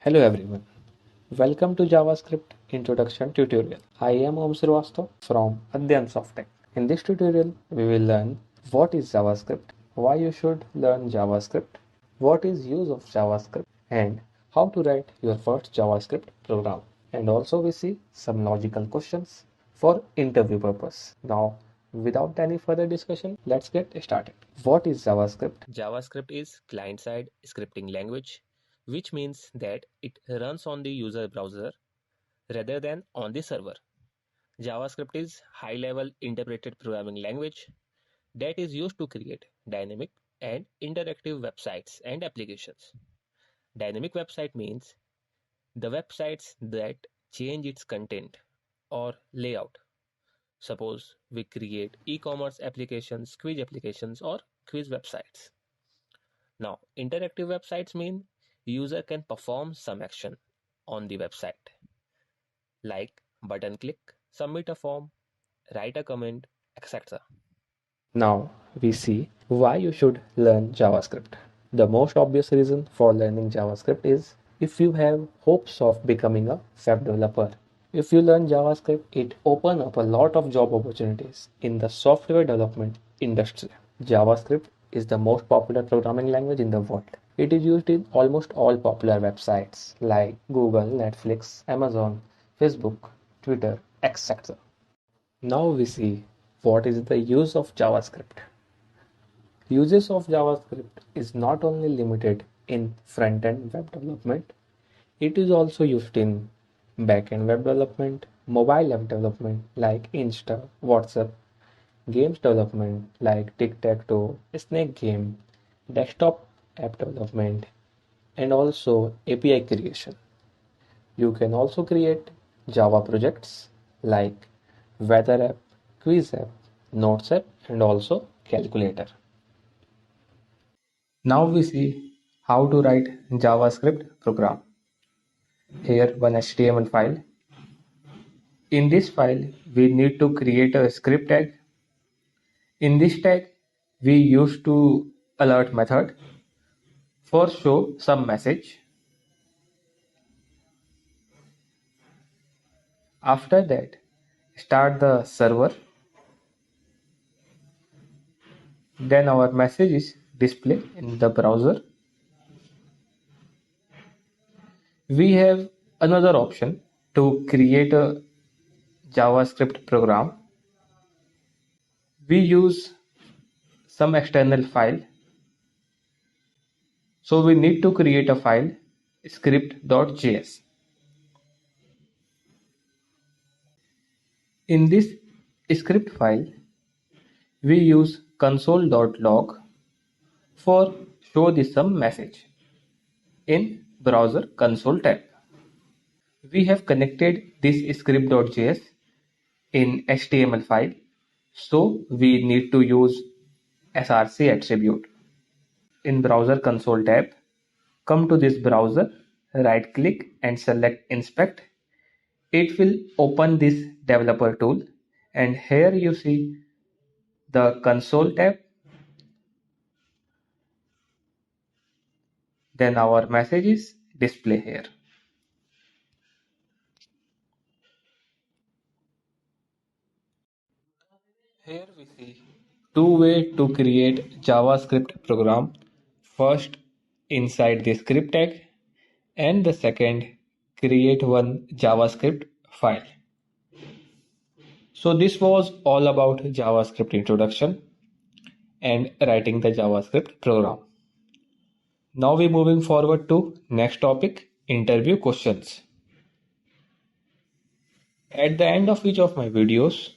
Hello everyone. Welcome to JavaScript Introduction tutorial. I am Om Srivastava from Adyan Softech. In this tutorial, we will learn what is JavaScript, why you should learn JavaScript, what is use of JavaScript, and how to write your first JavaScript program. And also we see some logical questions for interview purpose. Now, without any further discussion, let's get started. What is JavaScript? JavaScript is client-side scripting language, which means that it runs on the user browser rather than on the server. JavaScript is high-level interpreted programming language that is used to create dynamic and interactive websites and applications. Dynamic website means the websites that change its content or layout. Suppose we create e-commerce applications, quiz applications, or quiz websites. Now, interactive websites mean user can perform some action on the website, like button click, submit a form, write a comment, etc. Now we see why you should learn JavaScript. The most obvious reason for learning JavaScript is if you have hopes of becoming a web developer. If you learn JavaScript, it opens up a lot of job opportunities in the software development industry. JavaScript is the most popular programming language in the world. It is used in almost all popular websites like Google, Netflix, Amazon, Facebook, Twitter, etc. Now we see what is the use of JavaScript. Uses of JavaScript is not only limited in front-end web development, it is also used in back-end web development, mobile app development like Insta, WhatsApp, games development like Tic-Tac-Toe, Snake Game, desktop app development, and also API creation. You can also create Java projects like weather app, quiz app, notes app, and also calculator. Now we see how to write JavaScript program. Here one HTML file. In this file, we need to create a script tag. In this tag, we use to alert method for show some message. After that, start the server. Then our message is displayed in the browser. We have another option to create a JavaScript program. We use some external file. So we need to create a file script.js. In this script file, we use console.log for show the some message in browser console tab. We have connected this script.js in HTML file, so we need to use src attribute. In browser console tab, come to this browser, right click and select inspect. It will open this developer tool, and here you see the console tab. Then our message is display here. Here we see two ways to create JavaScript program. First, inside the script tag, and the second, create one JavaScript file. So this was all about JavaScript introduction and writing the JavaScript program. Now we're moving forward to next topic, interview questions. At the end of each of my videos,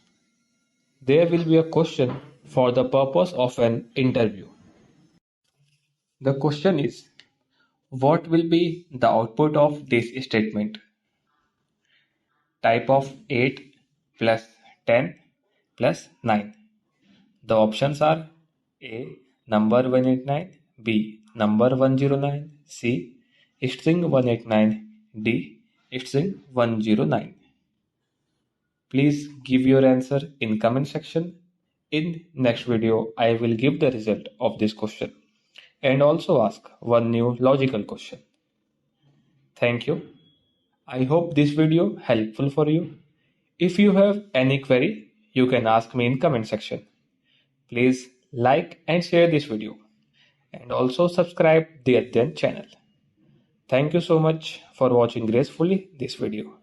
there will be a question for the purpose of an interview. The question is, what will be the output of this statement? Type of 8 plus 10 plus 9. The options are A. Number 189, B. Number 109, C. String 189, D. String 109. Please give your answer in comment section. In next video, I will give the result of this question and also ask one new logical question. Thank you. I hope this video helpful for you. If you have any query, you can ask me in comment section. Please like and share this video and also subscribe the Adyan channel. Thank you so much for watching gracefully this video.